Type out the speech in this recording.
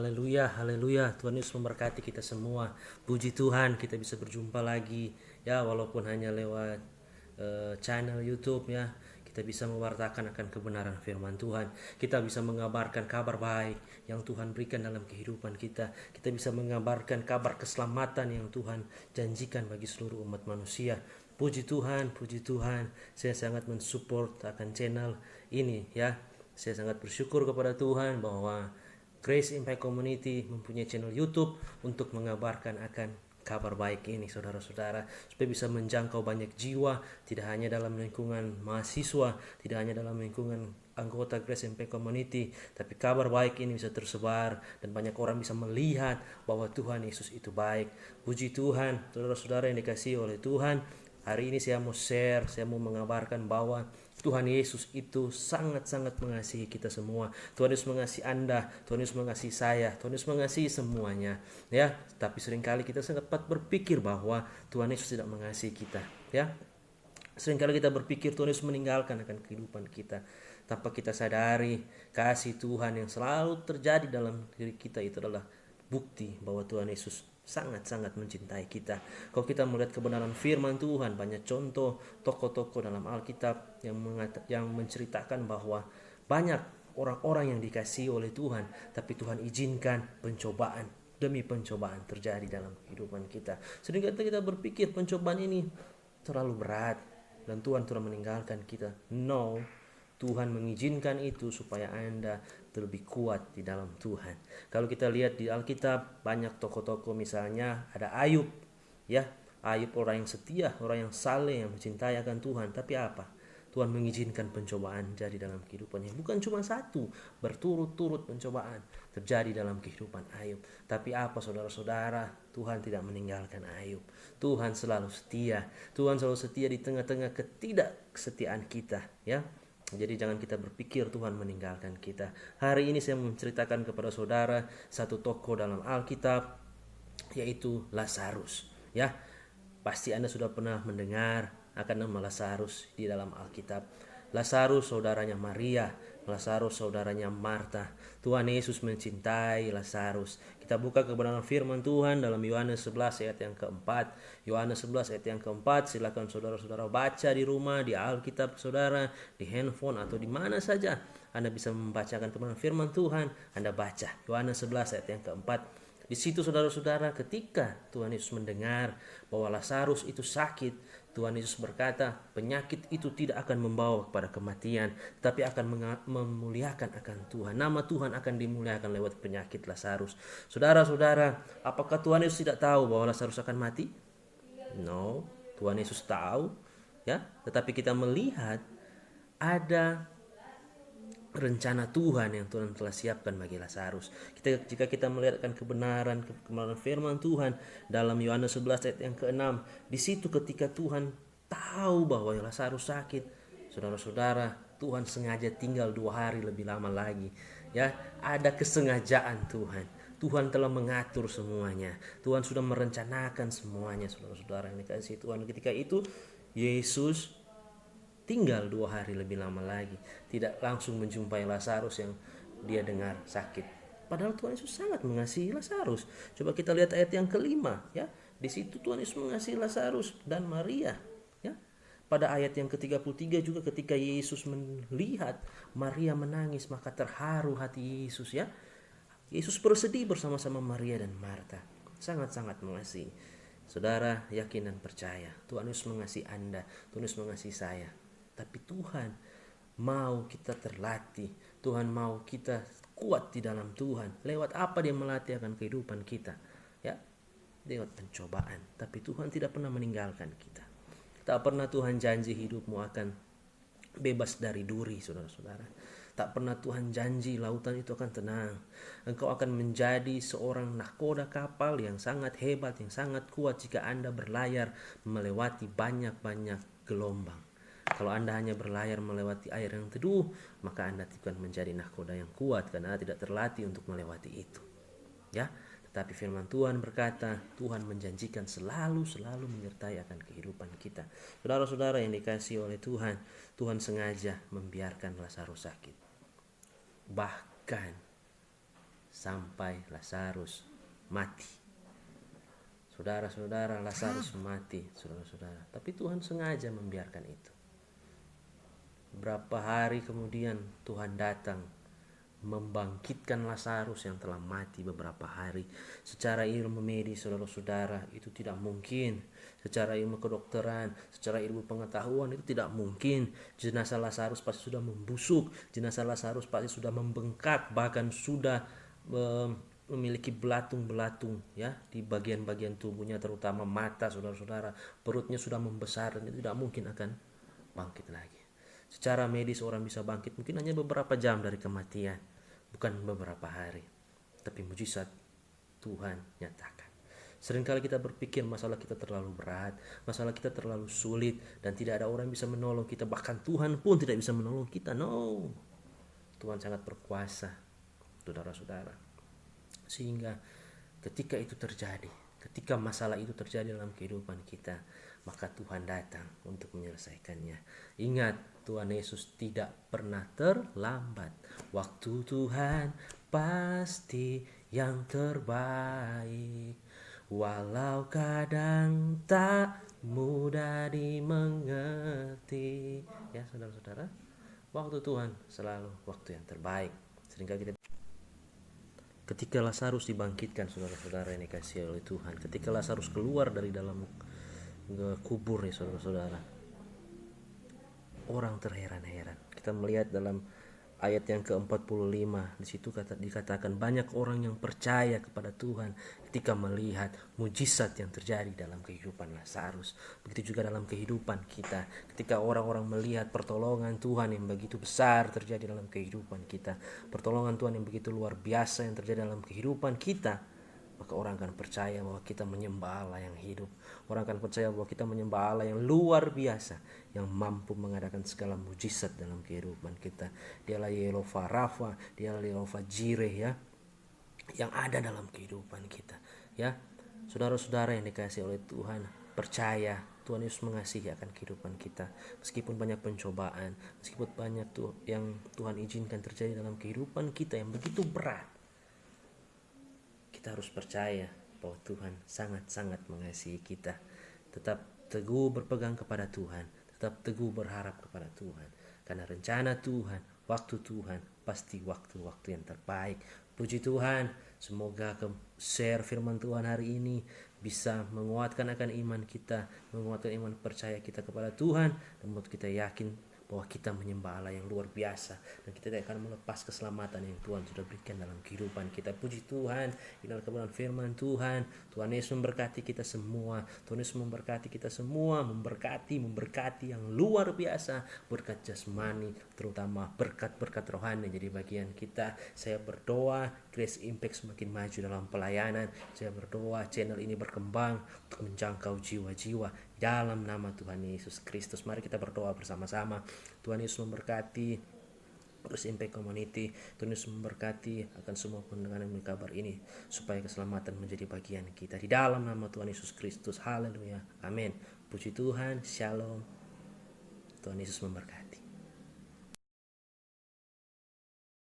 Haleluya, haleluya. Tuhan Yesus memberkati kita semua. Puji Tuhan, kita bisa berjumpa lagi ya, walaupun hanya lewat channel YouTube ya. Kita bisa mewartakan akan kebenaran firman Tuhan. Kita bisa mengabarkan kabar baik yang Tuhan berikan dalam kehidupan kita. Kita bisa mengabarkan kabar keselamatan yang Tuhan janjikan bagi seluruh umat manusia. Puji Tuhan, puji Tuhan. Saya sangat mensupport akan channel ini ya. Saya sangat bersyukur kepada Tuhan bahwa Grace Impact Community mempunyai channel YouTube untuk mengabarkan akan kabar baik ini, saudara-saudara, supaya bisa menjangkau banyak jiwa, tidak hanya dalam lingkungan mahasiswa, tidak hanya dalam lingkungan anggota Grace Impact Community, tapi kabar baik ini bisa tersebar dan banyak orang bisa melihat bahwa Tuhan Yesus itu baik. Puji Tuhan, saudara-saudara yang dikasihi oleh Tuhan. Hari ini saya mau share, saya mau mengabarkan bahwa Tuhan Yesus itu sangat-sangat mengasihi kita semua. Tuhan Yesus mengasihi Anda, Tuhan Yesus mengasihi saya, Tuhan Yesus mengasihi semuanya. Ya, tapi seringkali kita sempat berpikir bahwa Tuhan Yesus tidak mengasihi kita. Ya, seringkali kita berpikir Tuhan Yesus meninggalkan akan kehidupan kita. Tanpa kita sadari kasih Tuhan yang selalu terjadi dalam diri kita itu adalah bukti bahwa Tuhan Yesus sangat-sangat mencintai kita. Kalau kita melihat kebenaran firman Tuhan, banyak contoh tokoh-tokoh dalam Alkitab yang menceritakan bahwa banyak orang-orang yang dikasihi oleh Tuhan, tapi Tuhan izinkan pencobaan demi pencobaan terjadi dalam kehidupan kita. Sehingga kita berpikir pencobaan ini terlalu berat dan Tuhan telah meninggalkan kita. No, Tuhan mengizinkan itu supaya Anda lebih kuat di dalam Tuhan. Kalau kita lihat di Alkitab, banyak tokoh-tokoh, misalnya ada Ayub, ya. Ayub orang yang setia, orang yang saleh, yang mencintai akan Tuhan. Tapi apa? Tuhan mengizinkan pencobaan jadi dalam kehidupannya. Bukan cuma satu, berturut-turut pencobaan terjadi dalam kehidupan Ayub. Tapi apa, saudara-saudara? Tuhan tidak meninggalkan Ayub. Tuhan selalu setia. Tuhan selalu setia di tengah-tengah ketidaksetiaan kita, ya. Jadi jangan kita berpikir Tuhan meninggalkan kita. Hari ini saya menceritakan kepada saudara satu tokoh dalam Alkitab, yaitu Lazarus. Ya, pasti Anda sudah pernah mendengar akan nama Lazarus di dalam Alkitab. Lazarus saudaranya Maria, Lazarus saudaranya Marta. Tuhan Yesus mencintai Lazarus. Kita buka kebenaran firman Tuhan dalam Yohanes 11 ayat yang keempat. Yohanes 11 ayat yang keempat, silakan saudara-saudara baca di rumah, di Alkitab saudara, di handphone atau di mana saja Anda bisa membacakan kebenaran firman Tuhan. Anda baca Yohanes 11 ayat yang keempat. Di situ saudara-saudara, ketika Tuhan Yesus mendengar bahwa Lazarus itu sakit, Tuhan Yesus berkata, penyakit itu tidak akan membawa kepada kematian, tapi akan memuliakan akan Tuhan. Nama Tuhan akan dimuliakan lewat penyakit Lazarus. Saudara-saudara, apakah Tuhan Yesus tidak tahu bahwa Lazarus akan mati? No, Tuhan Yesus tahu, ya. Tetapi kita melihat ada rencana Tuhan yang Tuhan telah siapkan bagi Lazarus. Jika kita melihatkan kebenaran firman Tuhan dalam Yohanes 11 ayat yang ke-6, di situ ketika Tuhan tahu bahwa Lazarus sakit, saudara-saudara, Tuhan sengaja tinggal 2 hari lebih lama lagi. Ya, ada kesengajaan Tuhan. Tuhan telah mengatur semuanya. Tuhan sudah merencanakan semuanya, saudara-saudara yang dikasihi Tuhan. Ketika itu Yesus tinggal 2 hari lebih lama lagi, tidak langsung menjumpai Lazarus yang dia dengar sakit. Padahal Tuhan Yesus sangat mengasihi Lazarus. Coba kita lihat ayat yang ke-5, ya. Di situ Tuhan Yesus mengasihi Lazarus dan Maria, ya. Pada ayat yang ke-33 juga ketika Yesus melihat Maria menangis, maka terharu hati Yesus, ya. Yesus bersedih bersama-sama Maria dan Marta. Sangat-sangat mengasihi. Saudara yakin dan percaya, Tuhan Yesus mengasihi Anda, Tuhan Yesus mengasihi saya. Tapi Tuhan mau kita terlatih, Tuhan mau kita kuat di dalam Tuhan. Lewat apa dia melatih akan kehidupan kita? Ya, lewat pencobaan. Tapi Tuhan tidak pernah meninggalkan kita. Tak pernah Tuhan janji hidupmu akan bebas dari duri, saudara-saudara. Tak pernah Tuhan janji lautan itu akan tenang. Engkau akan menjadi seorang nahkoda kapal yang sangat hebat, yang sangat kuat jika Anda berlayar melewati banyak-banyak gelombang. Kalau Anda hanya berlayar melewati air yang teduh, maka Anda bukan menjadi nahkoda yang kuat karena Anda tidak terlatih untuk melewati itu. Ya, tetapi firman Tuhan berkata, Tuhan menjanjikan selalu menyertai akan kehidupan kita. Saudara-saudara yang dikasihi oleh Tuhan, Tuhan sengaja membiarkan Lazarus sakit. Bahkan sampai Lazarus mati. Saudara-saudara, Lazarus mati, saudara-saudara. Tapi Tuhan sengaja membiarkan itu. Beberapa hari kemudian Tuhan datang membangkitkan Lazarus yang telah mati beberapa hari. Secara ilmu medis, saudara-saudara, itu tidak mungkin. Secara ilmu kedokteran, secara ilmu pengetahuan, itu tidak mungkin. Jenazah Lazarus pasti sudah membusuk, jenazah Lazarus pasti sudah membengkak, bahkan sudah memiliki belatung-belatung ya di bagian-bagian tubuhnya, terutama mata, saudara-saudara. Perutnya sudah membesar dan itu tidak mungkin akan bangkit lagi. Secara medis orang bisa bangkit mungkin hanya beberapa jam dari kematian, bukan beberapa hari. Tapi mujizat Tuhan nyatakan. Seringkali kita berpikir masalah kita terlalu berat, masalah kita terlalu sulit, dan tidak ada orang yang bisa menolong kita. Bahkan Tuhan pun tidak bisa menolong kita. No, Tuhan sangat berkuasa, saudara-saudara. Sehingga ketika itu terjadi, ketika masalah itu terjadi dalam kehidupan kita, maka Tuhan datang untuk menyelesaikannya. Ingat, Tuhan Yesus tidak pernah terlambat. Waktu Tuhan pasti yang terbaik, walau kadang tak mudah dimengerti. Ya, saudara-saudara, waktu Tuhan selalu waktu yang terbaik. Seringkali ketika Lazarus dibangkitkan, saudara-saudara yang dikasihi oleh Tuhan, ketika Lazarus keluar dari dalam kubur ya saudara-saudara, orang terheran-heran. Kita melihat dalam ayat yang ke-45, di situ dikatakan banyak orang yang percaya kepada Tuhan ketika melihat mujizat yang terjadi dalam kehidupan Lazarus. Begitu juga dalam kehidupan kita, ketika orang-orang melihat pertolongan Tuhan yang begitu besar terjadi dalam kehidupan kita, pertolongan Tuhan yang begitu luar biasa yang terjadi dalam kehidupan kita, maka orang akan percaya bahwa kita menyembah Allah yang hidup. Orang akan percaya bahwa kita menyembah Allah yang luar biasa, yang mampu mengadakan segala mujizat dalam kehidupan kita. Dialah Yehovah Rafa, dialah Yehovah Jireh ya, yang ada dalam kehidupan kita ya. Saudara-saudara yang dikasihi oleh Tuhan, percaya Tuhan Yesus mengasihi akan kehidupan kita. Meskipun banyak pencobaan, meskipun banyak yang Tuhan izinkan terjadi dalam kehidupan kita yang begitu berat, kita harus percaya bahwa Tuhan sangat-sangat mengasihi kita. Tetap teguh berpegang kepada Tuhan, tetap teguh berharap kepada Tuhan. Karena rencana Tuhan, waktu Tuhan, pasti waktu-waktu yang terbaik. Puji Tuhan, semoga share firman Tuhan hari ini bisa menguatkan akan iman kita, menguatkan iman percaya kita kepada Tuhan, dan membuat kita yakin bahwa kita menyembah Allah yang luar biasa, dan kita tidak akan melepas keselamatan yang Tuhan sudah berikan dalam kehidupan kita. Puji Tuhan, inilah kebenaran firman Tuhan. Tuhan Yesus memberkati kita semua. Tuhan Yesus memberkati kita semua, memberkati yang luar biasa, berkat jasmani, terutama berkat-berkat rohani jadi bagian kita. Saya berdoa Grace Impact semakin maju dalam pelayanan. Saya berdoa channel ini berkembang untuk menjangkau jiwa-jiwa dalam nama Tuhan Yesus Kristus. Mari kita berdoa bersama-sama. Tuhan Yesus memberkati Grace Impact Community. Tuhan Yesus memberkati akan semua pendengar yang kabar ini, supaya keselamatan menjadi bagian kita. Di dalam nama Tuhan Yesus Kristus. Haleluya. Amin. Puji Tuhan. Shalom. Tuhan Yesus memberkati.